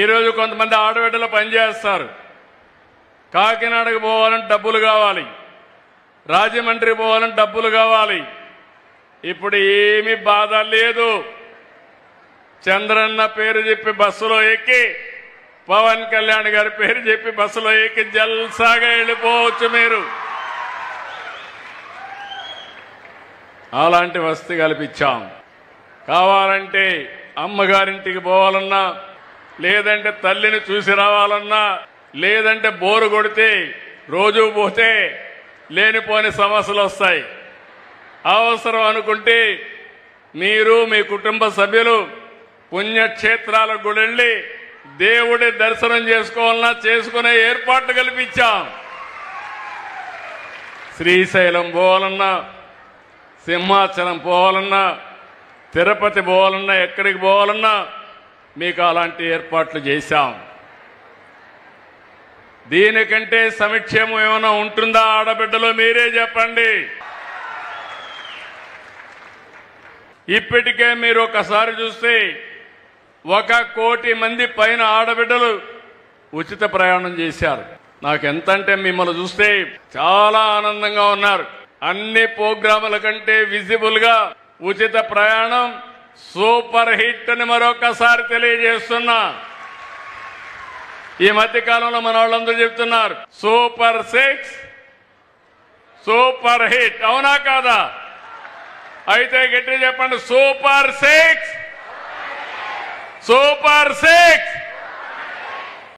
ఈరోజు కొంతమంది ఆడబిడ్డలు పనిచేస్తారు. కాకినాడకు పోవాలంటే డబ్బులు కావాలి, రాజమండ్రి పోవాలంటే డబ్బులు కావాలి. ఇప్పుడు ఏమీ బాధ లేదు. చంద్రన్న పేరు చెప్పి బస్సులో ఎక్కి, పవన్ కళ్యాణ్ గారి పేరు చెప్పి బస్సులో ఎక్కి జల్సాగా వెళ్ళిపోవచ్చు మీరు. అలాంటి వసతి కల్పించాం. కావాలంటే అమ్మగారింటికి పోవాలన్నా, లేదంటే తల్లిని చూసి రావాలన్నా, లేదంటే బోరు కొడితే రోజు పోతే లేనిపోని సమస్యలు వస్తాయి. అవసరం అనుకుంటే మీరు మీ కుటుంబ సభ్యులు పుణ్యక్షేత్రాలకు కూడా వెళ్ళి దేవుడి దర్శనం చేసుకోవాలన్నా చేసుకునే ఏర్పాట్లు కల్పించాం. శ్రీశైలం పోవాలన్నా, సింహాచలం పోవాలన్నా, తిరుపతి పోవాలన్నా, ఎక్కడికి పోవాలన్నా మీకు అలాంటి ఏర్పాట్లు చేశాం. దీనికంటే సంక్షేమం ఏమైనా ఉంటుందా ఆడబిడ్డలు? మీరే చెప్పండి. ఇప్పటికే మీరు ఒకసారి చూస్తే 1 కోటి మంది పైన ఆడబిడ్డలు ఉచిత ప్రయాణం చేశారు. నాకు ఎంతంటే మిమ్మల్ని చూస్తే చాలా ఆనందంగా ఉన్నారు. అన్ని ప్రోగ్రాముల కంటే విజిబుల్ గా ఉచిత ప్రయాణం సూపర్ హిట్ అని మరొకసారి తెలియజేస్తున్నా. ఈ మధ్య కాలంలో మన వాళ్ళందరూ చెప్తున్నారు సూపర్ 6 సూపర్ హిట్. అవునా కాదా? అయితే గట్టి చెప్పండి, సూపర్ 6 సూపర్ 6.